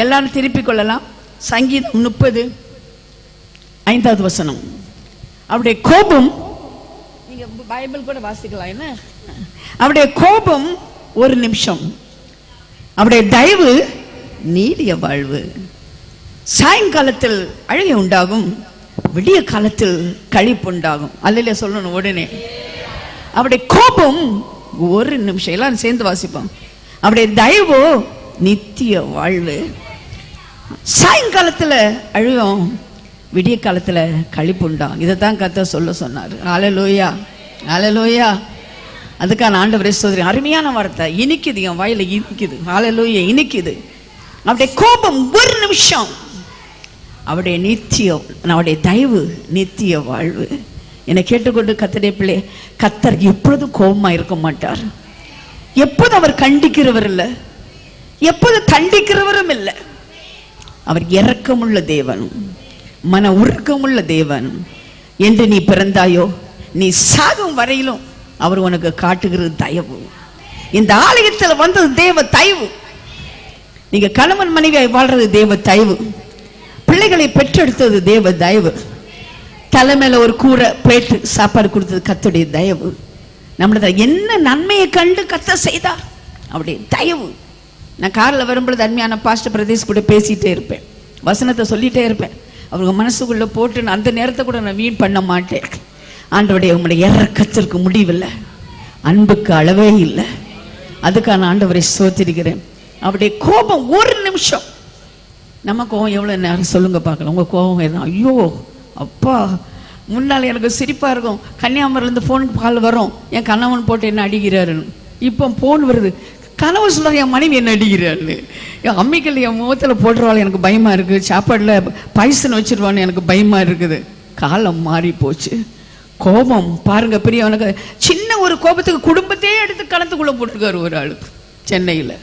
எல்லாரும் திருப்பிக் கொள்ளலாம். சங்கீதம் 30:5. அவருடைய கோபம், நீங்க பைபிள் கூட வாசிக்கலாம். என்ன அவருடைய கோபம் ஒரு நிமிஷம், அவருடைய தயவு நீடிய வாழ்வு. சாயங்காலத்தில் அழுகை உண்டாகும், விடிய காலத்தில் களிப்பு உண்டாகும். அல்லையா சொல்லணும் உடனே. அவருடைய கோபம் ஒரு நிமிஷம். எல்லாரும் சேர்ந்து வாசிப்போம். அவருடைய தயவு நித்திய வாழ்வு. சாயங்காலத்துல அழுகும், விடிய காலத்துல களிப்பு உண்டாகும். இதைத்தான் கர்த்தர் சொல்ல சொன்னார். ஹல்லேலூயா, ஹல்லேலூயா. அதுக்கான ஆண்டவரே ஸ்தோத்திரம். அருமையான வார்த்தை, இனிக்குது, என் வாயில இனிக்குது. ஹல்லேலூயா, இனிக்குது. அவருடைய கோபம் ஒரு நிமிஷம், அவருடைய நித்தியம், அவருடைய தயவு நித்திய வாழ்வு. என்னை கேட்டுக்கொண்டு கர்த்தருடைய பிள்ளை, கர்த்தர் எப்பொழுதும் கோபமா இருக்க மாட்டார். எப்போதும் அவர் கண்டிக்கிறவர் இல்லை, எப்போது தண்டிக்கிறவரும் இல்லை. அவர் இரக்கமுள்ள தேவன், மன உருக்கமுள்ள தேவன். என்று நீ பிறந்தாயோ, நீ சாகும் வரையிலும் அவர் உனக்கு காட்டுகிறது தயவு. இந்த ஆலயத்தில் வந்தது தேவ தயவு. நீங்க கணவன் மனைவியாய் வாழ்றது தேவ தயவு. பிள்ளைகளை பெற்றெடுத்தது தேவ தயவு. தலைமையில ஒரு கூரை பிளேட் சாப்பாடு கொடுத்தது கர்த்தருடைய தயவு. நம்மள என்ன நன்மையை கண்டு கர்த்தர் செய்தார், அவருடைய தயவு. நான் காரில் வரும்பொழுது அருமையான பாஸ்டர் பிரதேஷ் கூட பேசிட்டே இருப்பேன், வசனத்தை சொல்லிட்டே இருப்பேன். அவங்க மனசுக்குள்ள போட்டு அந்த நேரத்தை கூட நான் வீண் பண்ண மாட்டேன். ஆண்டவருடைய உங்களுடைய இரக்கத்திற்கு முடிவில்லை, அன்புக்கு அளவே இல்லை. அதுக்கான ஆண்டவரை ஸ்தோத்திரிக்கிறேன். அவருடைய கோபம் ஒரு நிமிஷம். நம்ம கோபம் எவ்வளவு நேரம் சொல்லுங்க பார்க்கலாம். உங்க கோபம் என்ன? ஐயோ அப்பா, முன்னால் எனக்கு சிரிப்பா இருக்கும். கன்னியாகுமரியிலேருந்து ஃபோன் கால் வரும், என் கணவன் போட்டு என்ன அடிக்கிறாருன்னு. இப்போ ஃபோன் வருது, கனவு சொல்கிறார் என் மனைவி என்ன அடிக்கிறான்னு. என் அம்மிக்கல் என் முகத்தில் போட்டுருவாள், எனக்கு பயமாக இருக்குது. சாப்பாடில் பாய்சன் வச்சிருவான்னு எனக்கு பயமாக இருக்குது. காலம் மாறி போச்சு. கோபம் பாருங்க பெரியவனுக்கு. சின்ன ஒரு கோபத்துக்கு குடும்பத்தையே எடுத்து கணத்துக்குள்ளே போட்டிருக்காரு ஒரு ஆளு சென்னையில்.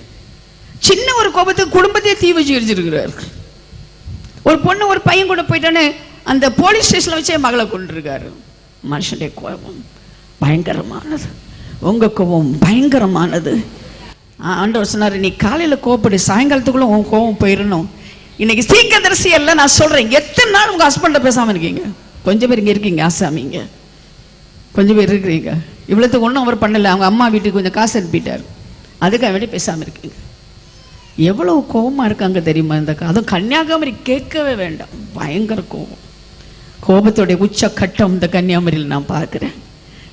சின்ன ஒரு கோபத்துக்கு குடும்பத்தையே தீ வச்சு எரிச்சிருக்கிறார். ஒரு பொண்ணு ஒரு பையன் கூட போயிட்டானே, அந்த போலீஸ் ஸ்டேஷனில் வச்சே மகளை கொண்டிருக்காரு. மனுஷனுடைய கோபம் பயங்கரமானது. உங்க கோபம் பயங்கரமானது. ஆண்டவர் சொன்னார், நீ காலையில் கோபப்படு, சாயங்காலத்துக்குள்ள உன் கோபம் போயிடணும். இன்னைக்கு சீக்கிரதரிசி எல்லாம் நான் சொல்றேன். எத்தனை நாள் உங்க ஹஸ்பண்ட பேசாம இருக்கீங்க? கொஞ்சம் பேர் இங்க இருக்கீங்க, ஆசாமிங்க கொஞ்சம் பேர் இருக்கிறீங்க. இவ்வளவுக்கு ஒன்றும் அவர் பண்ணல, அவங்க அம்மா வீட்டுக்கு கொஞ்சம் காசு அனுப்பிட்டார், அதுக்காக வேண்டி பேசாம இருக்கீங்க. எவ்வளவு கோபமா இருக்காங்க தெரியுமா? இந்த அதுவும் கன்னியாகுமரி கேட்கவே வேண்டாம், பயங்கர கோபம். கோபத்துடைய உச்ச கட்டம் இந்த கன்னியாகுமரியில் நான் பார்க்கிறேன்.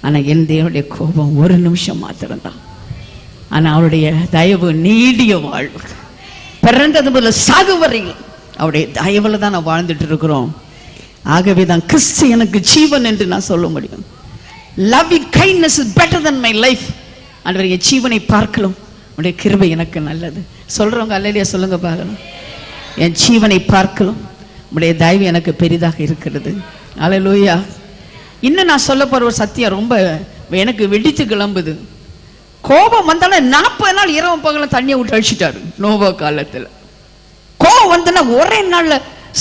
ஆனா என் தேவனுடைய கோபம் ஒரு நிமிஷம் மாத்திரம்தான். ஆனா அவருடைய தயவு நீடிய வாழ்வு. பிறந்தது முதல்ல சாகு வரையில் அவருடைய தயவுல தான் நான் வாழ்ந்துட்டு இருக்கிறோம். ஆகவே தான் கிறிஸ்து எனக்கு ஜீவன் என்று நான் சொல்ல முடியும். Loving kindness is better than my life. ஆண்டவரே, என் ஜீவனை பார்க்கலாம் உடைய கிருபை எனக்கு நல்லது. சொல்றவங்க அல்லேலூயா சொல்லுங்க பார்க்கலாம். என் ஜீவனை பார்க்கலாம் உடைய தயவு எனக்கு பெரிதாக இருக்கிறது. அல்லேலூயா. இன்னும் நான் சொல்ல போற ஒரு சத்தியம் ரொம்ப எனக்கு வெடித்து கிளம்புது. கோபம் வந்தாலும் 40 நாள் இரவு பகலும் தண்ணியை விட்டு அழிச்சிட்டாரு நோவா காலத்துல. கோபம் வந்தனா ஒரே நாள்ல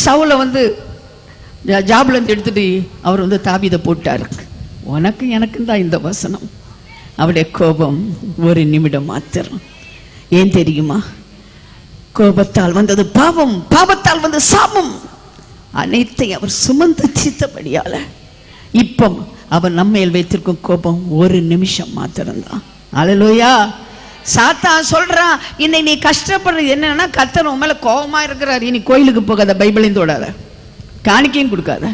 சவுல ஜாப்ல இருந்து எடுத்துட்டு அவர் தாவீதை போட்டாரு. உனக்கு எனக்கும் தான் இந்த வசனம். அவருடைய கோபம் ஒரு நிமிடம் மாத்திரம். ஏன் தெரியுமா? கோபத்தால் வந்தது பாவம், பாவத்தால் வந்த சாபம் அனைத்தை அவர் சுமந்து தீர்த்தபடியால இப்போ அவர் நம்மையில் வைத்திருக்கும் கோபம் ஒரு நிமிஷம் மாத்திரம்தான். அல்லேலூயா. சாத்தான் சொல்றான், இன்னைக்கு நீ கஷ்டப்படுறது என்னன்னா கர்த்தர் உன் மேல கோபமா இருக்கிறார். இனி கோயிலுக்கு போகாத, பைபிளையும் தொடாத, காணிக்கையும் கொடுக்காத.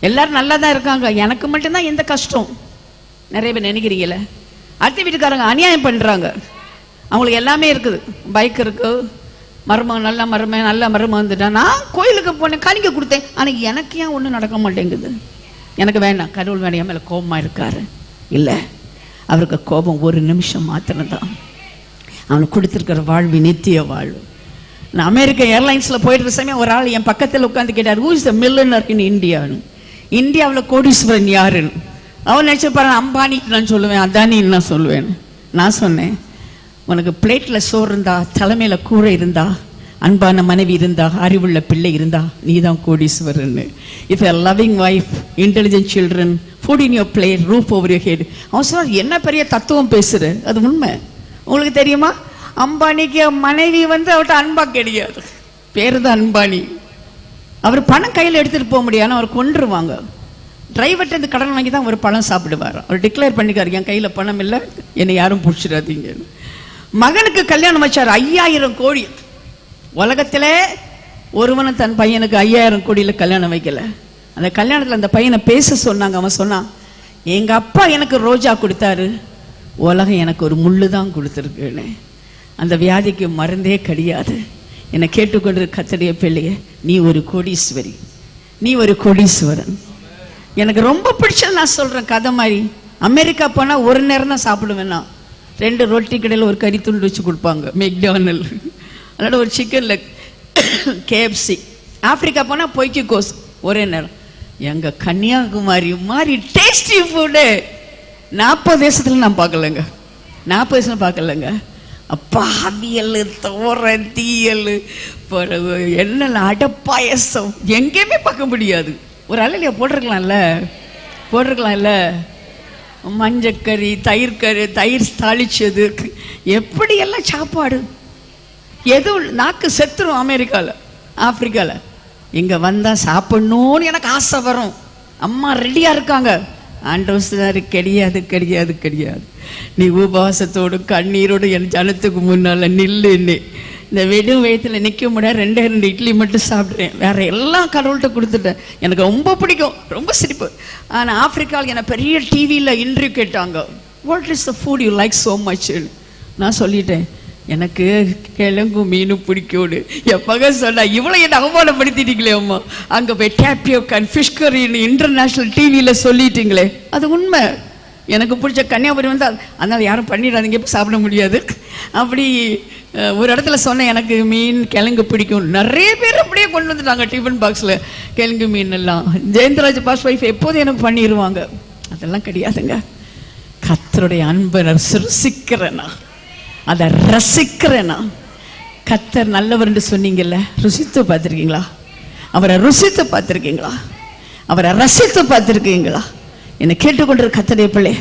எல்லாரும் நல்லா தான் இருக்காங்க, எனக்கு மட்டும்தான் எந்த கஷ்டம். நிறைய பேர் நினைக்கிறீங்களே. அடுத்த வீட்டுக்காரங்க அநியாயம் பண்றாங்க, அவங்களுக்கு எல்லாமே இருக்குது, பைக் இருக்கு, மருமகன் நல்ல மருமகன் வந்துட்டா. நான் கோயிலுக்கு போனேன், காணிக்கை கொடுத்தேன், ஆனால் எனக்கு ஏன் ஒன்றும் நடக்க மாட்டேங்குது? எனக்கு வேண்டாம், கடவுள் வேண்டாம், மேலே கோபமா இருக்காரு. இல்லை, அவருக்கு கோபம் ஒரு நிமிஷம் மாத்திரம்தான். அவனுக்கு கொடுத்துருக்கிற வாழ்வு நித்திய வாழ்வு. நான் அமெரிக்க ஏர்லைன்ஸில் போயிட்டு இருக்க சமயம் ஒரு ஆள் என் பக்கத்தில் உட்காந்து கேட்டார், ஹூ இஸ் த மில்லியனர் இன் இந்தியான்னு. இந்தியாவில் கோடீஸ்வரன் யாருன்னு. அவன் நினச்சிருப்பாரு அம்பானிக்கு நான் சொல்லுவேன், அதானின்னு நான் சொல்லுவேன். நான் சொன்னேன், உனக்கு பிளேட்டில் சோறு இருந்தா, தலைமையில் கூரை இருந்தா, அன்பான மனைவி இருந்தா, அறிவுள்ள பிள்ளை இருந்தா, நீ தான் கோடீஸ்வரன்னு. If a loving wife, intelligent children, food in your plate, roof over your head. அவன் சொன்னார், என்ன பெரிய தத்துவம் பேசுற, அது உண்மை. உங்களுக்கு தெரியுமா? அம்பானிக்கு மனைவி அவர்கிட்ட அன்பா கிடையாது, பேரு தான் அம்பானி. அவர் பணம் கையில் எடுத்துட்டு போக முடியாது, அவர் கொன்றுவாங்க. டிரைவர்கிட்ட இருந்து கடன் வாங்கி தான் அவர் பழம் சாப்பிடுவார். அவர் டிக்ளேர் பண்ணிக்காரு, என் கையில் பணம் இல்லை, என்னை யாரும் பிடிச்சிடாதீங்க. மகனுக்கு கல்யாணம் வச்சார், 5000 கோடி. உலகத்திலே ஒருவனும் தன் பையனுக்கு 5000 கோடியில் கல்யாணம் வைக்கல. அந்த கல்யாணத்தில் அந்த பையனை பேச சொன்னாங்க. அவன் சொன்னான், எங்க அப்பா எனக்கு ரோஜா கொடுத்தாரு, உலகம் எனக்கு ஒரு முள்ளு தான் கொடுத்துருக்குன்னு. அந்த வியாதிக்கு மருந்தே கிடையாது. என்னை கேட்டுக்கொண்டு கர்த்தருடைய பிள்ளையே, நீ ஒரு கோடீஸ்வரி, நீ ஒரு கோடீஸ்வரன். எனக்கு ரொம்ப பிடிச்சது நான் சொல்றேன் கதை மாதிரி. அமெரிக்கா போனா ஒரு நேரம் தான் சாப்பிடுவேன் நான். 2 ரொட்டி கடையில் ஒரு கறி துண்டு வச்சு கொடுப்பாங்க, மெக்டானல், அதோட ஒரு சிக்கன் லெக், KFC. ஆப்பிரிக்கா போனா பொய்க்கு கோஸ் ஒரே நேரம். எங்க கன்னியாகுமரி மாதிரி டேஸ்டி ஃபுட்டு 40 தேசத்துல நான் பார்க்கலங்க, 40 தேசம் பார்க்கலங்க. அப்பா அவியல், தோரன், தீயல், என்ன அடப்பாயசம் எங்கேயுமே பார்க்க முடியாது. ஒரு அலையில போட்டிருக்கலாம்ல, மஞ்சக்கறி, தயிர்கறி, தயிர் தாளிச்சது, எப்படியெல்லாம் சாப்பாடு. எதுவும் நாக்கு செத்துரும் அமெரிக்காவில், ஆப்பிரிக்காவில். இங்கே வந்தால் சாப்பிடணும்னு எனக்கு ஆசை வரும். அம்மா ரெடியாக இருக்காங்க. ஆண்டவர் சார் கிடையாது கிடையாது கிடையாது, நீ உபவாசத்தோடு கண்ணீரோடு என் ஜனத்துக்கு முன்னால் நில்லுன்னு. இந்த வெறும் வயிற்றில் நிற்க முடியாது, 2 இட்லி மட்டும் சாப்பிட்றேன், வேற எல்லாம் கடவுள்கிட்ட கொடுத்துட்டேன். எனக்கு ரொம்ப பிடிக்கும், ரொம்ப சிரிப்பு. ஆனால் ஆப்பிரிக்காவில் என்னை பெரிய டிவியில் இன்டர்வியூ கேட்டாங்க, what is the food you like so மச்னு. நான் சொல்லிட்டேன், எனக்கு கிழங்கு மீனும் பிடிக்கும்னு. என் மகன் சொன்னா, இவ்வளோ என்னை அவமானப்படுத்திட்டீங்களே அம்மா, அங்கே போய் டேப்பியோக்கான் ஃபிஷ் கறின்னு இன்டர்நேஷ்னல் டிவியில் சொல்லிட்டீங்களே. அது உண்மை. எனக்கு பிடிச்ச கன்னியாகுமரி அதனால யாரும் பண்ணிடாதீங்க, இப்போ சாப்பிட முடியாது. அப்படி ஒரு இடத்துல சொன்னேன், எனக்கு மீன் கிழங்கு பிடிக்கும். நிறைய பேர் அப்படியே கொண்டு வந்துட்டாங்க டிஃபன் பாக்ஸில் கிழங்கு மீன் எல்லாம். ஜெயந்தராஜ் பாஸ் ஒய்ஃப் எப்போதும் எனக்கு பண்ணிடுவாங்க. அதெல்லாம் கிடையாதுங்க. கர்த்தருடைய அன்பை ருசிக்கிறேன்னா, அதை ரசிக்கிறேன்னா. கர்த்தர் நல்லவர் என்று சொன்னீங்கல்ல, ருசித்து பார்த்துருக்கீங்களா? அவரை ருசித்து பார்த்துருக்கீங்களா? அவரை ரசித்து பார்த்துருக்கீங்களா? என்னை கேட்டுக்கொண்டு கர்த்தருடைய பிள்ளை,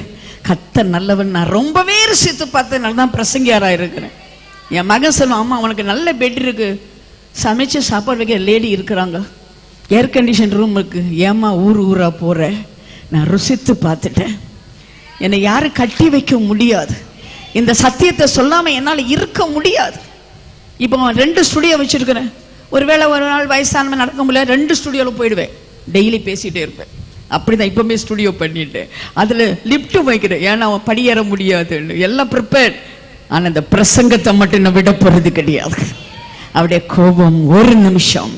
கர்த்தர் நல்லவன் நான் ரொம்பவே ருசித்து பார்த்ததுனால தான் பிரசங்கியாராக இருக்கிறேன். என் மகன் சொல்லுவான், அம்மா உனக்கு நல்ல பெட் இருக்கு, சமைச்சு சாப்பாடு வைக்க லேடி இருக்கிறாங்க, ஏர் கண்டிஷன் ரூம் இருக்கு, ஏம்மா ஊரா போற? நான் ருசித்து பார்த்துட்டேன். என்னை யாரும் கட்டி வைக்க முடியாது. இந்த சத்தியத்தை சொல்லாம என்னால் இருக்க முடியாது. இப்போ 2 ஸ்டுடியோ வச்சிருக்கிறேன். ஒருவேளை ஒரு நாள் வயசானவன் நடக்க முடியல, 2 ஸ்டுடியோவில் போயிடுவேன், டெய்லி பேசிகிட்டே இருப்பேன். அப்படிதான் இப்பவுமே ஸ்டுடியோ பண்ணிட்டேன். அதில் லிப்ட் வைக்கிறேன், ஏன்னா அவன் படியேற முடியாதுன்னு எல்லாம் ப்ரிப்பேர்ட். ஆனால் இந்த பிரசங்கத்தை மட்டும் நான் விட போகிறது கிடையாது. அவருடைய கோபம் 1 நிமிஷம்,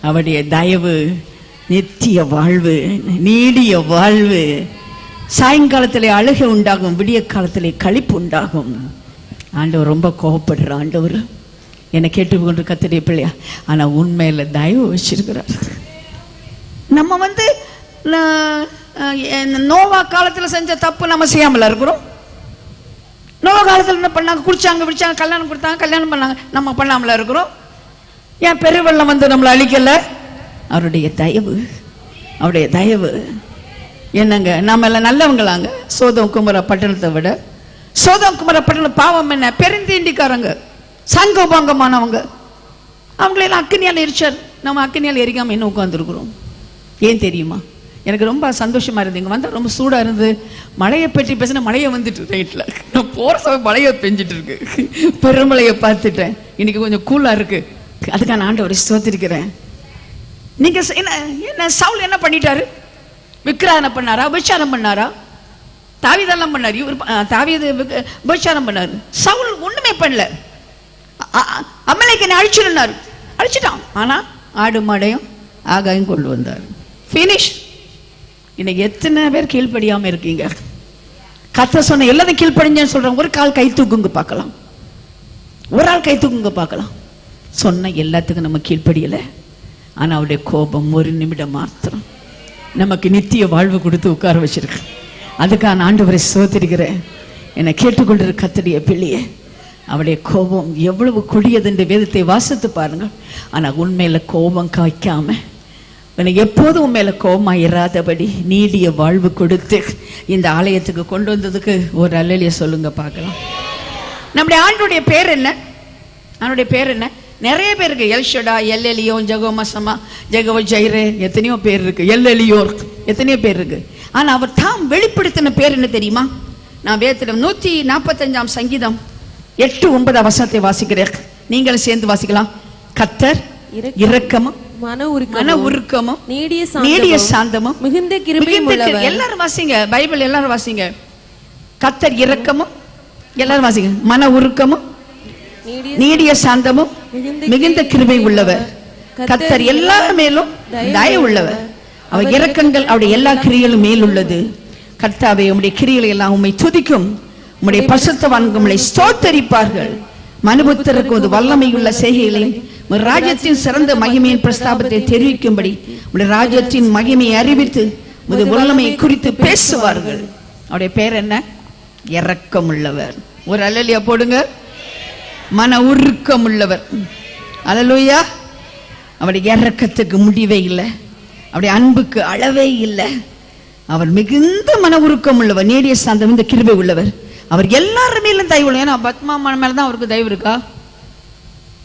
அவருடைய தயவு நித்திய வாழ்வு, நீடிய வாழ்வு. சாயங்காலத்திலே அழுகை உண்டாகும், விடிய காலத்திலே களிப்பு உண்டாகும். ஆண்டவர் ரொம்ப கோபப்படுற ஆண்டவர். என்னை கேட்டுக்கொண்டு கர்த்தருடைய பிள்ளையா, ஆனால் உண்மையில தயவு வச்சிருக்கிறார். நம்ம நோவா காலத்தில் செஞ்ச தப்பு நம்ம செய்யாமல இருக்கிறோம். நோவா காலத்தில் என்ன பண்ணாங்க? குடிச்சாங்க, விடிச்சாங்க, கல்யாணம் கொடுத்தாங்க, கல்யாணம் பண்ணாங்க. நம்ம பண்ணாமல இருக்கிறோம். ஏன் பெருவெள்ளம் நம்மளை அழிக்கல? அவருடைய தயவு, அவருடைய தயவு. என்னங்க நம்ம எல்லாம் நல்லவங்களாங்க? சோதம் குமர பட்டணத்தை விட சோதம் குமர பட்டணம் பாவம் என்ன? பெருந்தீண்டிக்காரங்க, சங்கோபாங்கமானவங்க. அவங்களெல்லாம் அக்கினியால் எரிச்சார். நம்ம அக்கினியால் எரிக்காம என்ன உட்காந்துருக்குறோம்? ஏன் தெரியுமா? எனக்கு ரொம்ப சந்தோஷமா இருந்தது. இங்கே வந்தால் ரொம்ப சூடாக இருந்து மழையை பற்றி பேசினா மழையை வந்துட்டு ரைட்டில் நான் போகிற சமயம் மழையை பெஞ்சிட்டு இருக்கு. பெருமழையை பார்த்துட்டேன். இன்னைக்கு கொஞ்சம் கூலாக இருக்கு. அதுக்கான ஆண்டவரை ஸ்தோத்திரிக்கிறேன். நீங்க என்ன சவுல் என்ன பண்ணிட்டாரு? விக்கிரகனை பண்ணாரா? விபச்சாரம் பண்ணாரா? தாவீதெல்லாம் பண்ணாரு. இவர் தாவீது விபச்சாரம் பண்ணாரு. சவுல் ஒண்ணுமே பண்ணல. அமலேக்கனை அழிச்சிருந்தாரு, அழிச்சிட்டான். ஆனா ஆடு மாடையும் ஆகாயம் கொண்டு வந்தார். ஃபினிஷ். இன்னைக்கு எத்தனை பேர் கீழ்ப்படியாம இருக்கீங்க? கர்த்தர் சொன்ன எல்லாத்தையும் கீழ்ப்படிஞ்சேன்னு சொல்றேன். ஒரு கால் கை தூக்குங்க பார்க்கலாம், ஒரு ஆள் கை தூக்குங்க பார்க்கலாம். சொன்ன எல்லாத்துக்கும் நம்ம கீழ்ப்படியல. ஆனா அவருடைய கோபம் 1 நிமிடம் மாத்திரம் நமக்கு நித்திய வாழ்வு கொடுத்து உட்கார வச்சிருக்கு. அதுக்கான ஆண்டவரை ஸ்தோத்திரிக்கிறேன். என்னை கேட்டுக்கொண்டிருக்க கர்த்தருடைய பிள்ளையே, அவருடைய கோபம் எவ்வளவு கொடியது என்று வேதத்தை வாசித்து பாருங்க. ஆனா உண்மையில கோபம் காய்க்காம, எப்போதும் உண்மையில கோபமாயிராதபடி நீடிய வாழ்வு கொடுத்து இந்த ஆலயத்துக்கு கொண்டு வந்ததுக்கு ஒரு அல்லேலூயா சொல்லுங்க பார்க்கலாம். நம்முடைய ஆண்டுடைய பேர் என்ன? அவனுடைய பேர் என்ன? நிறைய பேர் இருக்கு. எல்ஷடா, எல்எலியோ, ஜெகோமசமா, ஜெகோ ஜைரே, எத்தனையோ பேர் இருக்கு. எல்எலியோ, எத்தனையோ பேர் இருக்கு. ஆனா அவர் தாம் வெளிப்படுத்தின பேர் என்ன தெரியுமா? நான் வேதத்தில் 145 சங்கீதம் 8-9 வசனத்தை வாசிக்கிறேன். நீங்களும் சேர்ந்து வாசிக்கலாம். கர்த்தர் இரக்கமும் மன உருக்கமும் நீடிய சாந்தமும் மிகுந்த கிருபையும் உள்ளவர். எல்லாரும் வாசிங்க, பைபிள் எல்லாரும் வாசிங்க. கர்த்தர் இரக்கமும், எல்லாரும் வாசிங்க, மன உருக்கமும் நீடிய சாந்தமும் மிகுந்த கிருபை உள்ளவர். கர்த்தர் எல்லா மேலும் தயவு உள்ளவர். அவர் இரக்கங்கள் அவருடைய எல்லா கிரியைகளும் மேல் உள்ளது. கர்த்தாவே, உம்முடைய கிரியைகளை எல்லாம் உம்மை துதிக்கும். உம்முடைய பரிசுத்தவான்கள் உம்மை ஸ்தோத்தரிப்பார்கள். மனுபுத்தருக்கு ஒரு வல்லமையுள்ள செய்கைகளையும் ராஜ்யத்தின் சிறந்த மகிமையின் பிரஸ்தாபத்தை தெரிவிக்கும்படி உம்முடைய ராஜ்யத்தின் மகிமையை அறிவித்து உமது வல்லமையை குறித்து பேசுவார்கள். அவருடைய பேர் என்ன? இரக்கம் உள்ளவர். ஒரு அல்லேலூயா போடுங்க. மன உருக்கம் உள்ளவர். அல்லேலூயா. அவருடைய இரக்கத்துக்கு முடிவே இல்லை, அவருடைய அன்புக்கு அளவே இல்லை. அவர் மிகுந்த மன உருக்கம் உள்ளவர், நீடிய சாந்தம், இந்த கிருபை உள்ளவர். அவர் எல்லாரும் மேலும் தயவு உள்ள. ஏன்னா பத்மா மேலதான் அவருக்கு தயவு இருக்கா?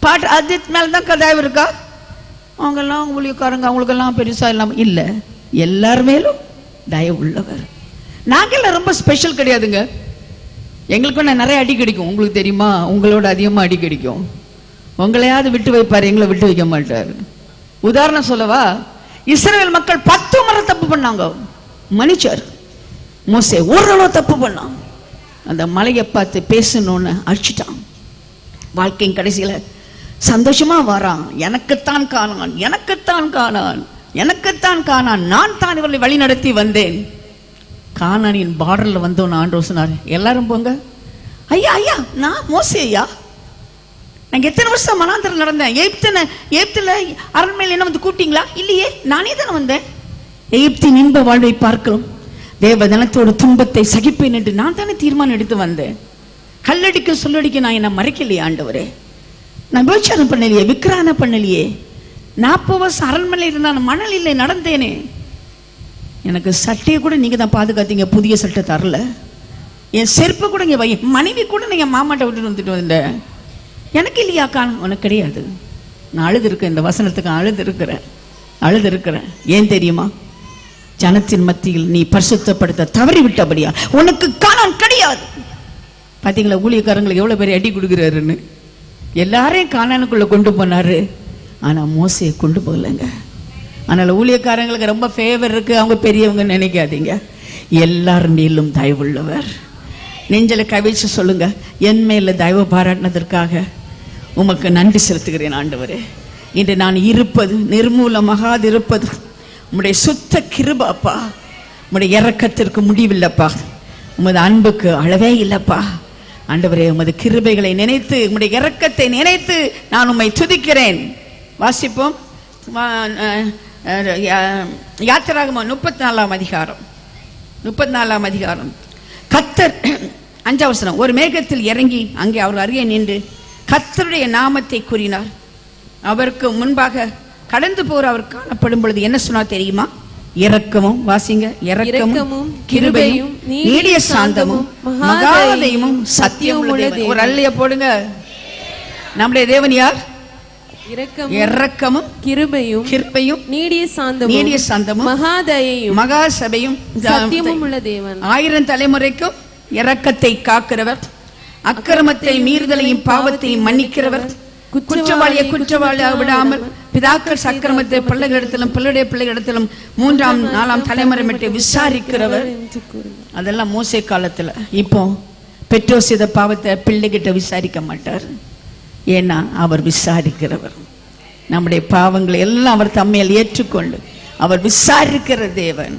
பாட்டு அஜித் மேலதான் தயவு இருக்கா? அவங்கெல்லாம் ஊழியக்காரங்க, அவங்களுக்கெல்லாம் பெருசா இல்லாம இல்ல, எல்லார் மேலும் தயவு உள்ளவர். நாங்கெல்லாம் ரொம்ப ஸ்பெஷல் கிடையாதுங்க. எங்களுக்கு நிறைய அடி கிடைக்கும், உங்களுக்கு தெரியுமா? உங்களோட அதிகமா அடி கிடைக்கும். உங்களையாவது விட்டு வைப்பாரு, எங்களை விட்டு வைக்க மாட்டாரு. உதாரணம் சொல்லவா? இஸ்ரவேல் மக்கள் 10 முறை தப்பு பண்ணாங்க. மனுஷர் மோசே ஓரளவு தப்பு பண்ணான். அந்த மலையை பார்த்து பேசணும்னு அடிச்சுட்டான். வாழ்க்கையின் கடைசியில சந்தோஷமா வரான். எனக்குத்தான் காணான், எனக்குத்தான் காணான், எனக்குத்தான் காணான், நான் தான் இவர்களை வழி நடத்தி வந்தேன். கானானின் பார்டர்ல வந்தோன்னு ஆண்டவர் சொன்னார், எல்லாரும் போங்க. ஐயா ஐயா, நான் மோசே ஐயா, நாங்க எத்தனை வருஷம் மனாந்தரம் நடந்தேன். எகிப்துல அரண்மையில் என்ன வந்து கூட்டிங்களா? இல்லையே, நானே தானே வந்தேன். எகிப்தின் இன்ப வாழ்வை பார்க்கிறோம், தேவ ஜனத்தோட துன்பத்தை சகிப்பேன் என்று நான் தானே தீர்மானம் எடுத்து வந்தேன். கல்லடிக்க சொல்லடிக்க நான் என்ன மறைக்கலையே ஆண்டவரே. நான் விபச்சாரம் பண்ணலையே, விக்கிரான பண்ணலையே. 40 வருஷம் அரண்மனையில் இருந்தான், மணல் இல்லை, நடந்தேனே. எனக்கு சட்டையை கூட நீங்க தான் பாதுகாத்தீங்க, புதிய சட்டை தரல. என் செருப்பை கூட இங்க வை, மனைவி கூட நீங்க மாமாட்ட விட்டுட்டு வந்துட்டு வந்தேன். எனக்கு இல்லையா? காணும், உனக்கு கிடையாது. நான் அழுது இருக்கேன், இந்த வசனத்துக்கு அழுது இருக்கிறேன். ஏன் தெரியுமா? ஜனத்தின் மத்தியில் நீ பரிசுத்தப்படுத்த தவறி விட்டபடியா உனக்கு காணான் கிடையாது. பாத்தீங்களா ஊழியக்காரங்களுக்கு எவ்வளவு பேர் அடி கொடுக்குறாருன்னு? எல்லாரையும் காணானுக்குள்ள கொண்டு போனாரு, ஆனா மோசையை கொண்டு போகலைங்க. அதனால ஊழியக்காரங்களுக்கு ரொம்ப ஃபேவர் இருக்கு, அவங்க பெரியவங்க நினைக்காதீங்க. எல்லார் மேலும் தயவுள்ளவர். நெஞ்சல கவிச்சு சொல்லுங்க, என் மேல தயவு பாராட்டினதற்காக உமக்கு நன்றி செலுத்துகிறேன் ஆண்டவரே. இன்று நான் இருப்பது, நிர்மூலமாகாது இருப்பது உம்முடைய சுத்த கிருபாப்பா. உம்முடைய இரக்கத்திற்கு முடிவில்லப்பா, உமது அன்புக்கு அளவே இல்லப்பா. ஆண்டவரே, உமது கிருபைகளை நினைத்து, உம்முடைய இரக்கத்தை நினைத்து நான் உம்மை துதிக்கிறேன். வாசிப்போம். யாத்திராகமம் 34ஆம் அதிகாரம். 34ஆம் அதிகாரம். கர்த்தர் 5ஆம் வசனம். ஒரு மேகத்தில் இறங்கி அங்கே அவர் அருகே நின்று கர்த்தருடைய நாமத்தை கூறினார். அவருக்கு முன்பாக கடந்து போற அவர் காணப்படும் பொழுது என்ன சொன்னார் தெரியுமா? இரக்கமும், வாசிங்க, இரக்கமும் கிருபையும் நீடிய சாந்தமும் மகாதயமும் சத்தியம் உள்ள தேவன். ஒரு அல்லைய போடுங்க. நம்முடைய தேவன் யார்? இரக்கமும் கிருபையும் நீடிய சாந்தமும் மகாசபையும் சத்தியமும் உள்ள தேவன். 1000 தலைமுறைக்கும் இரக்கத்தை காக்கிறவர், அக்கிரமத்தை மீறுதலையும் பாவத்தையும் மன்னிக்கிறவர், குற்றவாளியை குற்றவாளியாக விடாமல் பிதாக்கள் சக்கிரமத்தை பிள்ளைகளிடத்திலும் பிள்ளைடைய பிள்ளைகளிடத்திலும் 3ஆம் 4ஆம் தலைமுறை மட்டும் விசாரிக்கிறவர். அதெல்லாம் மோசே காலத்துல. இப்போ பெற்றோர் செய்த பாவத்தை பிள்ளைகிட்ட விசாரிக்க மாட்டார். ஏன்னா அவர் விசாரிக்கிறவர். நம்முடைய பாவங்களை எல்லாம் அவர் தம்மையில் ஏற்றுக்கொண்டு அவர் விசாரிக்கிற தேவன்.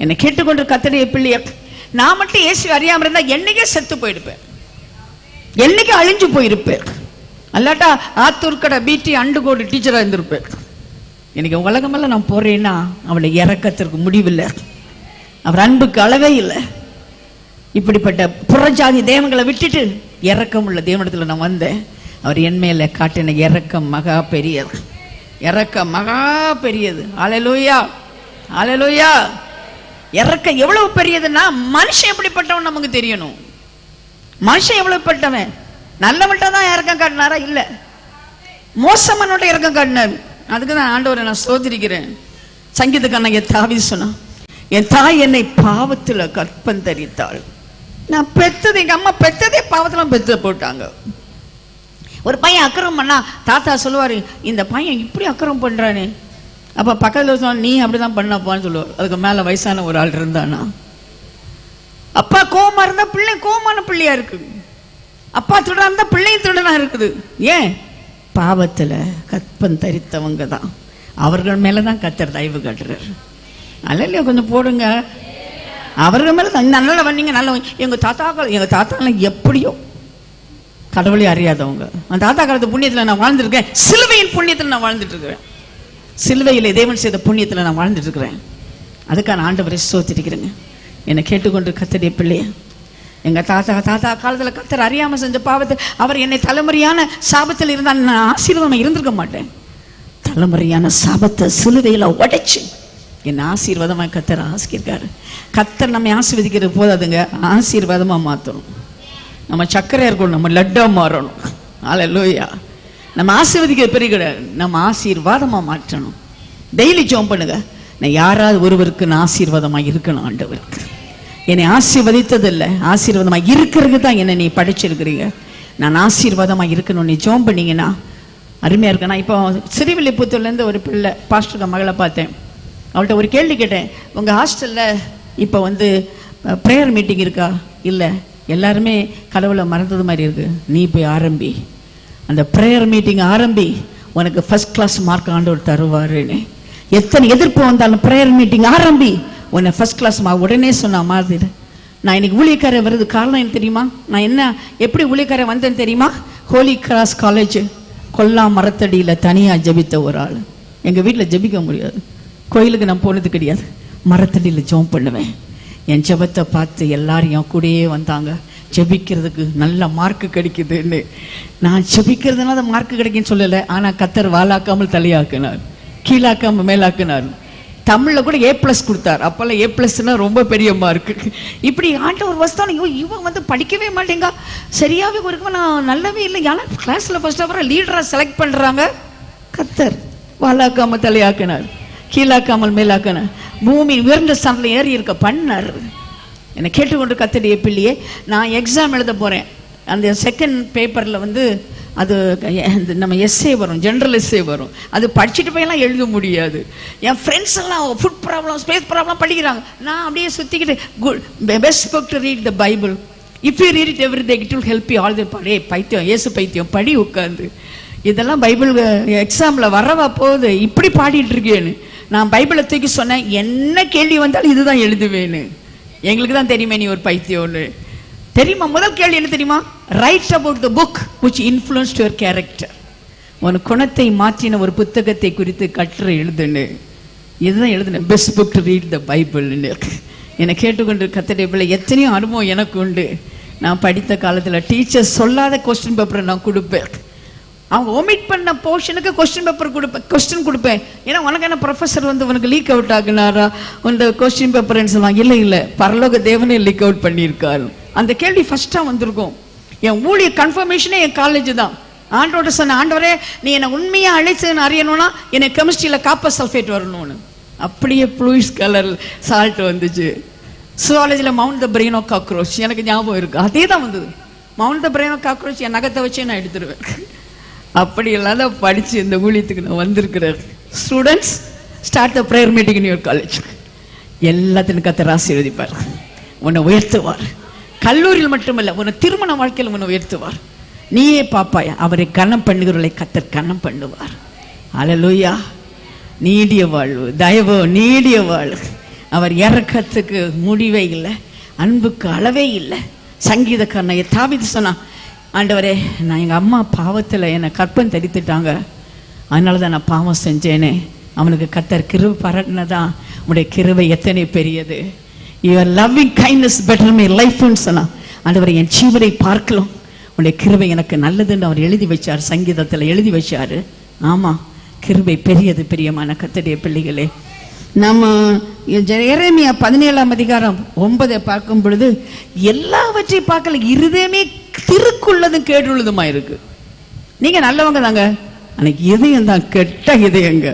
என்னை கேட்டுக்கொண்டு கர்த்தருடைய பிள்ளைய, நான் மட்டும் இயேசு அறியாம இருந்தா என்னைக்கே செத்து போயிருப்பேன், என்னைக்கு அழிஞ்சு போயிருப்பேன். அல்லாட்டா ஆத்தூர்கடை பிடி அண்டுகோடு டீச்சரா இருந்திருப்பேன். எனக்கு உலகமெல்லாம் நான் போறேன்னா அவளை இறக்கத்திற்கு முடிவில்லை, அவர் அன்புக்கு அளவே இல்லை. இப்படிப்பட்ட புறஜாதி தேவங்களை விட்டுட்டு இறக்கம் உள்ள தேவனிடத்துல நான் வந்தேன். அவர் என் மேல காட்டின இறக்கம் மகா பெரியது, இறக்கம் மகா பெரியது. அல்லேலூயா, அல்லேலூயா. இறக்கம் எவ்வளவு பெரியதுன்னா மனுஷன் எப்படிப்பட்டவன் நமக்கு தெரியணும். மனுஷன் எவ்வளவு பட்டவன், நல்லவன்கிட்ட தான் இறக்கம் காட்டினாரா? இல்லை, மோசமானோட இறக்கம் காட்டினார். அதுக்கு தான் ஆண்டவரை நான் சோதரிக்கிறேன். சங்கீதக்காரன் தாவீது சொன்னான், என் தாய் என்னை பாவத்துல கற்பந்தரித்தாள். நான் பெத்தது, எங்க அம்மா பெத்ததே பாவத்துல பெத்து போட்டாங்க. ஒரு பையன் அக்கிரமம் பண்ணா தாத்தா சொல்லுவாரு, இந்த பையன் இப்படி அக்கிரமம் பண்றானே. அப்ப பக்கத்துல சொன்ன, நீ அப்படிதான் பண்ணப்பான்னு சொல்லுவார். அதுக்கு மேல வயசான ஒரு ஆள் இருந்தானா, அப்பா கோவமா இருந்தா பிள்ளை கோவமான பிள்ளையா இருக்கு, அப்பா திருடா இருந்தா பிள்ளையும் திருடனா இருக்குது. ஏன்? பாவத்துல கற்பம் தரித்தவங்க தான், அவர்கள் மேலதான் கர்த்தர் தயவு காட்டுறாரு. அல்ல கொஞ்சம் போடுங்க, அவர்கள் மேல தான். நல்ல வந்தீங்க, நல்ல எங்க தாத்தாக்கள் எப்படியோ கடவுளே அறியாதவங்க. அந்த தாத்தா காலத்து புண்ணியத்துல நான் வாழ்ந்துருக்கேன், சிலுவையின் புண்ணியத்துல நான் வாழ்ந்துட்டு இருக்கிறேன், சிலுவையில தேவன் செய்த புண்ணியத்துல நான் வாழ்ந்துட்டு இருக்கிறேன். அதுக்கான ஆண்டவரை ஸ்தோத்திரிக்கிறேங்க. என்னை கேட்டுக்கொண்டு கர்த்தருடைய பிள்ளைய, எங்க தாத்தா காலத்துல கர்த்தர் அறியாம செஞ்ச பாவத்தை, அவர் என்னை தலைமுறையான சாபத்தில் இருந்தால் நான் ஆசீர்வாதம் இருந்திருக்க மாட்டேன். தலைமுறையான சாபத்தை சிலுவையில உடைச்சு என்ன ஆசீர்வாதமா கர்த்தர் ஆசிர்வாரு. கர்த்தர் நம்ம ஆசீர்வதிக்கிறது போதாதுங்க, ஆசீர்வாதமா மாற்றணும். நம்ம சக்கரையா இருக்கணும், நம்ம லட்டா மாறணும். அல்லேலூயா. நம்ம ஆசீர்வதிக்கிறது பெரிய கிடையாது, நம்ம ஆசீர்வாதமா மாற்றணும். டெய்லி ஜெபம் பண்ணுங்க, நான் யாராவது ஒருவருக்கு நான் ஆசீர்வாதமா இருக்கணும். ஆண்டவருக்கு என்னை ஆசீர்வதித்தது இல்லை, ஆசீர்வாதமா இருக்கிறது தான் என்னை நீ படிச்சிருக்கிறீங்க. நான் ஆசீர்வாதமா இருக்கணும். நீ ஜெபம் பண்ணீங்கன்னா அருமையா இருக்கு. நான் இப்போ சிறுவில்லிபுத்தூர்லேருந்து ஒரு பிள்ளை பாஸ்டர் மகளை பார்த்தேன். அவள்கிட்ட ஒரு கேள்வி கேட்டேன், உங்கள் ஹாஸ்டலில் இப்போ ப்ரேயர் மீட்டிங் இருக்கா? இல்லை, எல்லாருமே கடவுளை மறந்தது மாதிரி இருக்கு. நீ போய் ஆரம்பி, அந்த ப்ரேயர் மீட்டிங் ஆரம்பி, உனக்கு ஃபர்ஸ்ட் கிளாஸ் மார்க் ஆண்டவர் தருவாருன்னு. எத்தனை எதிர்ப்பு வந்தாலும் ப்ரேயர் மீட்டிங் ஆரம்பி, உன்னை ஃபர்ஸ்ட் கிளாஸ் உடனே சொன்ன மாதிரி. நான் இன்னைக்கு ஊழியக்காரை வருது காரணம் என்ன தெரியுமா? நான் எப்படி ஊழியக்காரை வந்தேன்னு தெரியுமா? ஹோலி கிராஸ் காலேஜ் கொல்லா மரத்தடியில் தனியாக ஜபித்த ஒரு ஆள். எங்கள் வீட்டில் ஜபிக்க முடியாது, கோயிலுக்கு நான் போனது கிடையாது, மரத்தடியில் ஜெபம் பண்ணுவேன். என் ஜெபத்தை பார்த்து எல்லாரும் என் கூடயே வந்தாங்க. ஜெபிக்கிறதுக்கு நல்ல மார்க்கு கிடைக்குதுன்னு. நான் ஜெபிக்கிறதுனால மார்க்கு கிடைக்குன்னு சொல்லலை, ஆனால் கர்த்தர் வாலாக்காமல் தலையாக்கினார், கீழாக்காமல் மேலாக்கினார். தமிழில் கூட A+ கொடுத்தார். அப்போல்லாம் A+னா ரொம்ப பெரிய மார்க்கு. இப்படி ஆண்டவர் வஸ்தான, இவன் படிக்கவே மாட்டேங்க, சரியாகவே ஒரு நான் நல்லாவே இல்லை, ஏன்னா கிளாஸில் ஃபர்ஸ்ட் ஆஃப் லீடராக செலக்ட் பண்ணுறாங்க. கர்த்தர் வாலாக்காமல் தலையாக்கினார், கீழாக்காமல் மேலாக்கினார், பூமி உயர்ந்த ஸ்தானத்தில் ஏறி இருக்க பண்ணார். என்னை கேட்டுக்கொண்டு கர்த்தருடைய பிள்ளையே, நான் எக்ஸாம் எழுத போகிறேன். அந்த செகண்ட் பேப்பரில் அது நம்ம எஸ்ஏ வரும், ஜென்ரல் எஸ்ஏ வரும். அது படிச்சுட்டு போயெல்லாம் எழுத முடியாது. என் ஃப்ரெண்ட்ஸ் எல்லாம் ஃபுட் ப்ராப்ளம், ஸ்பேஸ் ப்ராப்ளம் படிக்கிறாங்க. நான் அப்படியே சுற்றிக்கிட்டு, best book to read the Bible, if you read it every day it will help you all the படே. பைத்தியம், ஏசு பைத்தியம், படி உட்காந்து. இதெல்லாம் பைபிள் எக்ஸாமில் வரவா போகுது, இப்படி பாடிட்டு இருக்கேன்னு. நான் பைபிளை தூக்கி சொன்னேன், என்ன கேள்வி வந்தாலும் இதுதான் எழுதுவேன்னு. எங்களுக்கு தான் தெரியுமே நீ ஒரு பைத்தியம்னு. தெரியுமா? முதல் கேள்வி என்ன தெரியுமா? Right about the book which influenced your character. உன் குணத்தை மாற்றின ஒரு புத்தகத்தை குறித்து கட்டுரை எழுதுன்னு. இதுதான் எழுதுனேன், best book to read the பைபிள்னு. என்னை கேட்டுக்கொண்டு கர்த்தருடைய பிள்ளை, எத்தனையோ அனுபவம் எனக்கு உண்டு. நான் படித்த காலத்தில் டீச்சர் சொல்லாத கொஸ்டின் பேப்பரை நான் கொடுப்பேன். அவங்க ஒமிட் பண்ண போர்ஷனுக்கு கொஸ்டின் பேப்பர் கொஸ்டின் கொடுப்பேன். ஏன்னா உனக்கு என்ன ப்ரொஃபஸர் உனக்கு லீக் அவுட் ஆகுனாரா இந்த கொஸ்டின் பேப்பர்ன்னு சொல்லுவாங்க. இல்லை, பரலோக தேவனே லீக் அவுட் பண்ணியிருக்காரு. அந்த கேள்வி ஃபர்ஸ்ட்டாக வந்திருக்கும். என் ஊழிய கன்ஃபர்மேஷனே என் காலேஜ் தான். ஆண்டோட சொன்ன, ஆண்டவரே நீ என்னை உண்மையாக அழைச்சதுன்னு அறியணும்னா எனக்கு கெமிஸ்ட்ரியில் காப்பர் சல்ஃபேட் வரணும்னு. அப்படியே ப்ளூயிஷ் கலர் சால்ட் வந்துச்சு. சுவாலஜியில் mount the brain of cockroach எனக்கு ஞாபகம் இருக்குது. அதே தான் வந்தது, mount the brain of cockroach. என் நகத்தை வச்சே நான் எடுத்துருவேன். அப்படி எல்லாம் படித்து இந்த ஊழியத்துக்கு நான் வந்திருக்கிறேன். Students, start the prayer meeting in your college. எல்லாத்தையும் கர்த்தர் ஆசீர்வதிப்பார், உன்னை உயர்த்துவார். கல்லூரியில் மட்டுமல்ல, உன்னை திருமண வாழ்க்கையில் உன்னை உயர்த்துவார். நீயே பாப்பாயா, அவரை கனம் பண்ணுகிறவர்களை கர்த்தர் கனம் பண்ணுவார். அல்லேலூயா. நீடிய வாழ்வு, தயவு, நீடிய வாழ்வு. அவர் இறக்கத்துக்கு முடிவே இல்லை, அன்புக்கு அளவே இல்லை. சங்கீதக்காரனை தாவீது சொன்னான், ஆண்டவரே நான் எங்கள் அம்மா பாவத்தில் என்னை கற்பம் தரித்துட்டாங்க, அதனால தான் நான் பாவம் செஞ்சேனே. அவனுக்கு கர்த்தர் கிருபை பாராட்டினதான், உடைய கிருபை எத்தனை பெரியது. Your loving kindness better my லைஃப்னு சொன்னான். ஆண்டவரை என் ஜீவனை பார்க்கலாம், உடைய கிருபை எனக்கு நல்லதுன்னு அவர் எழுதி வச்சார், சங்கீதத்தில் எழுதி வச்சார். ஆமாம், கிருபை பெரியது. பிரியமான கர்த்தருடைய பிள்ளைகளே, நம்ம எரேமியா 17 அதிகாரம் 9 பார்க்கும் பொழுது எல்லாவற்றையும் பார்க்கல, இருதயமே திருக்குள்ளதும் கேடுள்ளதுமா இருக்கு. நீங்க நல்லவங்க தாங்க, அன்னைக்கு இதயம் தான் கெட்ட இதயங்க,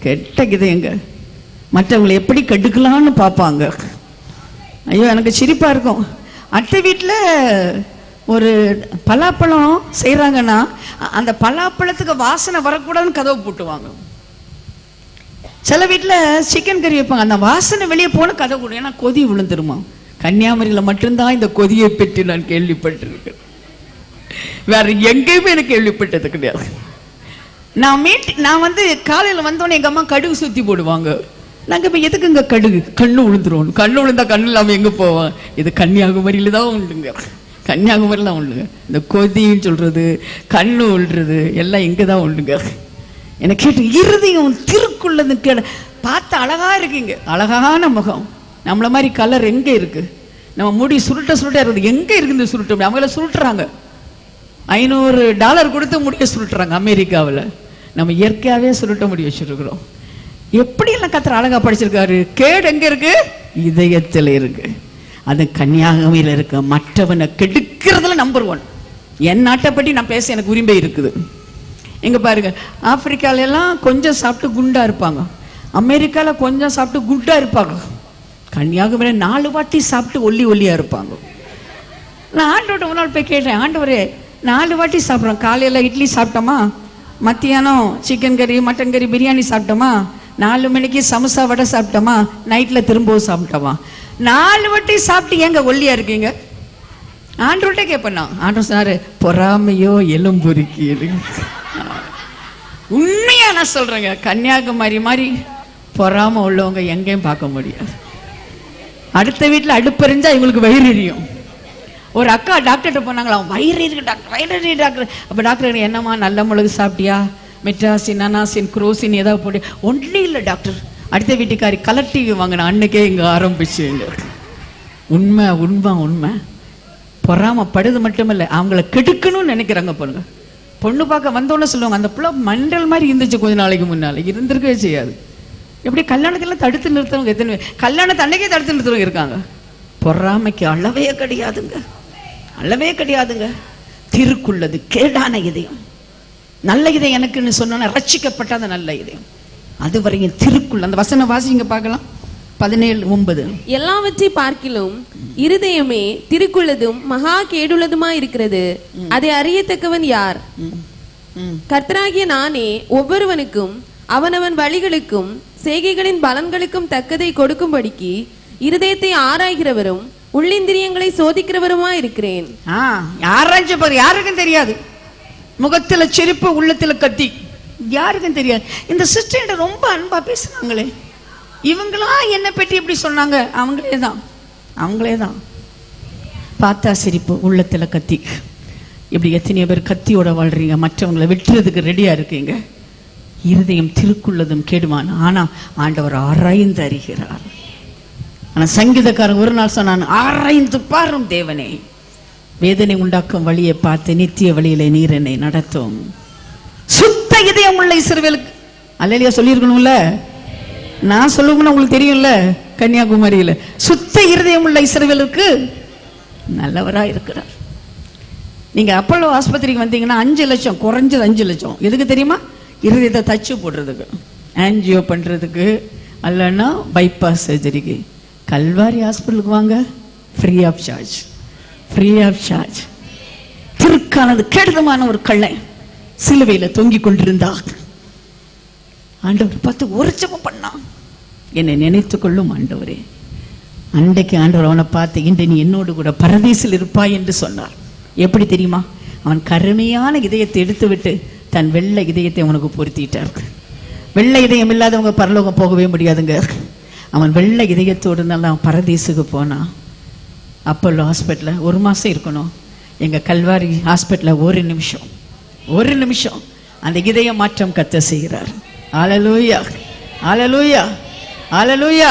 கெட்ட இதயங்க. மற்றவங்களை எப்படி கெடுக்கலான்னு பார்ப்பாங்க. ஐயோ எனக்கு சிரிப்பா இருக்கும். அட்டை வீட்டில் ஒரு பலாப்பழம் செய்கிறாங்கன்னா அந்த பலாப்பழத்துக்கு வாசனை வரக்கூடாதுன்னு கதவை போட்டுவாங்க. சில வீட்டில் சிக்கன் கறி வைப்பாங்க, அந்த வாசனை வெளியே போன கதவை போடும், ஏன்னா கொதி விழுந்துருமா. கன்னியாகுமரியில் மட்டும்தான் இந்த கொதியை பற்றி நான் கேள்விப்பட்டிருக்கேன், வேற எங்கேயுமே எனக்கு கேள்விப்பட்டது கிடையாது. நான் வந்து காலையில் வந்தோடனே எங்கள் அம்மா கடுகு சுற்றி போடுவாங்க. நாங்கள் இப்போ எதுக்கு இங்கே கடுகு, கண்ணு விழுந்துருவோம், கண்ணு விழுந்தா கண்ணு இல்லாமல் எங்கே போவோம். இது கன்னியாகுமரியில் தான் உண்டுங்க, கன்னியாகுமரியில் தான் உண்டுங்க. இந்த கொதின்னு சொல்கிறது, கண்ணு விழுறது எல்லாம் இங்கே தான் உண்டுங்க. எனக்கு கேட்டு இருதயம் திருக்குள்ளது கேட பார்த்து அழகா இருக்குங்க, அழகான முகம். நம்மள மாதிரி கலர் எங்கே இருக்கு? நம்ம முடி சுருட்ட இருக்குது, எங்கே இருக்குது இந்த சுருட்டு? அவங்கள சுருட்டுறாங்க, $500 கொடுத்து முடிய சுருட்டுறாங்க அமெரிக்காவில். நம்ம இயற்கையாகவே சுருட்ட முடி வச்சுருக்கிறோம். எப்படியெல்லாம் கர்த்தர் அழகா படிச்சிருக்காரு. கேடு எங்கே இருக்கு? இதயத்தில் இருக்கு. அது கன்னியாகுமரியில் இருக்கு. மற்றவனை கெடுக்கிறதுல நம்பர் 1. என் நாட்டை பற்றி நான் பேச எனக்கு உரிமை இருக்குது. எங்க பாருங்க, ஆப்பிரிக்கால எல்லாம் கொஞ்சம் சாப்பிட்டு குண்டா இருப்பாங்க, அமெரிக்காவில் கொஞ்சம் சாப்பிட்டு குண்டா இருப்பாங்க, கன்னியாகுமரி 4 வாட்டி சாப்பிட்டு ஒல்லியா இருப்பாங்க. நான் ஆண்டவர்கிட்ட ஒரு நாள் போய் கேட்டேன், ஆண்டவரே 4 வாட்டி சாப்பிட்றோம், காலையில் இட்லி சாப்பிட்டோமா, மத்தியானம் சிக்கன் கறி மட்டன் கறி பிரியாணி சாப்பிட்டோமா, 4 மணிக்கு சமோசா வடை சாப்பிட்டோமா, நைட்டில் திரும்பவும் சாப்பிட்டோமா, 4 வாட்டி சாப்பிட்டு ஏங்க ஒல்லியா இருக்கீங்க? ஆண்டவர்கிட்ட கேட்பேன். ஆண்டவர் சொன்னாரு, பொறாமையோ எலும்புருக்கி. உண்மையா நான் சொல்றேங்க, கன்னியாகுமரி மாதிரி பொறாம உள்ளவங்க எங்கேயும் பார்க்க முடியாது. அடுத்த வீட்டில் அடுப்பறிஞ்சா இவங்களுக்கு வயிறு எரியும். ஒரு அக்கா டாக்டர்கிட்ட போனாங்களா, வயிறு இருக்கு டாக்டர், வயிறு எரியும் டாக்டர். அப்போ டாக்டர் என்னம்மா நல்ல மிளகு சாப்பிட்டியா, மெட்ராசின் அனாசின் குரோசின் ஏதாவது போட்டு? ஒன்றும் இல்லை டாக்டர். அடுத்த வீட்டுக்காரி கலர் டிவி வாங்கின அன்னைக்கே இங்கே ஆரம்பிச்சு. உண்மை உண்மை உண்மை. பொறாமப்படுது மட்டுமில்லை, அவங்கள கெடுக்கணும்னு நினைக்கிறாங்க. பொண்ணு பொண்ணு பார்க்க வந்தோன்னு சொல்லுவாங்க, அந்த பிள்ளை மண்டல் மாதிரி இருந்துச்சு கொஞ்ச நாளைக்கு முன்னால, இருந்திருக்கவே செய்யாது. எப்படி கல்யாணத்தெல்லாம் தடுத்து நிறுத்தவங்க எத்தனை, கல்யாணத்தை அன்னைக்கே தடுத்து நிறுத்தவங்க இருக்காங்க. பொறாமைக்கு அளவே கிடையாதுங்க, அளவே கிடையாதுங்க. திருக்குள்ளது கேடான இதயம். நல்ல இதயம் எனக்குன்னு சொன்னா ரட்சிக்கப்பட்ட நல்ல இதயம், அது வரையும் திருக்குள்ள. அந்த வசன வாசிங்க பார்க்கலாம், 17:9. எல்லாவற்றை பார்க்கிலும் இருதயமே திருக்குள்ளதும் மகா கேடுள்ளதுமா இருக்கிறது, அதை அறியத்தக்கவன் யார்? கர்த்தராகிய நானே ஒவ்வொருவனுக்கும் அவனவன் வழிகளுக்கும் செய்கைகளின் பலன்களுக்கும் தக்கதை கொடுக்கும்படிக்கு இருதயத்தை ஆராய்கிறவரும் உள்ளிந்திரியங்களை சோதிக்கிறவருமா இருக்கிறேன். ஆராய்ச்சி பாரு, யாருக்கும் தெரியாது. முகத்துல சிரிப்பு, உள்ளத்துல கத்தி, யாருக்கும் தெரியாது. இந்த சிஸ்டர் ரொம்ப அன்பா பேசுறாங்களே, இவங்களா என்ன பற்றி எப்படி சொன்னாங்க? அவங்களே தான் பார்த்தா சிரிப்பு, உள்ளத்துல கத்தி. இப்படி எத்தனையோ பேர் கத்தியோட வாழ்றீங்க, மற்றவங்களை வெட்டுறதுக்கு ரெடியா இருக்கீங்க. இருதயம் திருக்குள்ளதும் கேடுமான, ஆனா ஆண்டவர் ஆராய்ந்து அறிகிறார். ஆனா சங்கீதக்காரன் ஒரு நாள் சொன்னான், ஆராய்ந்து பாரும் தேவனே, வேதனை உண்டாக்கும் வழியை பார்த்து நித்திய வழியிலே நீர் என்னை நடத்தும். சுத்த இதயம் உள்ள இஸ்ரவேலுக்கு அல்லேலூயா சொல்லியிருக்கணும்ல. நான் சொல்லுவேன்னு உங்களுக்கு தெரியும்ல, கன்னியாகுமரியில சுத்த இருதயம் உள்ள இஸ்ரவேலுக்கு நல்லவரா இருக்கிறார். நீங்க அப்பல்லோ ஆஸ்பத்திரிக்கு வந்தீங்கன்னா 5 லட்சம், குறைஞ்சது 5 லட்சம். எதுக்கு தெரியுமா? இருதயத்தை தச்சு போடுறதுக்கு, ஆன்ஜியோ பண்றதுக்கு, அல்லன்னா பைபாஸ் சர்ஜரிக்கு. கல்வாரி ஹாஸ்பிட்டலுக்கு வாங்க, free of charge, free of charge. திருக்கானது கெடுதமான ஒரு கள்ளை சிலுவையில தொங்கிக் கொண்டிருந்தா ஆண்டவர் பார்த்து ஒரு ஜெபம் பண்ணான், என்னை நினைத்து கொள்ளும் ஆண்டவரே. அன்றைக்கு ஆண்டவர் அவனை பார்த்து, இன்று நீ என்னோடு கூட பரதீசில் இருப்பாய் என்று சொன்னார். எப்படி தெரியுமா? அவன் கருமையான இதயத்தை எடுத்து விட்டு தன் வெள்ளை இதயத்தை அவனுக்கு பொருத்திட்டார். வெள்ளை இதயம் இல்லாதவங்க பரலோகம் போகவே முடியாதுங்க. அவன் வெள்ளை இதயத்தோடு இருந்தாலும் அவன் பரதீசுக்கு போனான். அப்பல்லோ ஹாஸ்பிட்டலில் 1 மாதம் இருக்கணும். எங்கள் கல்வாரி ஹாஸ்பிட்டலில் ஒரு நிமிஷம் அந்த இதய மாற்றம் கர்த்தர் செய்கிறார். ஹல்லேலூயா, ஹல்லேலூயா, ஹல்லேலூயா.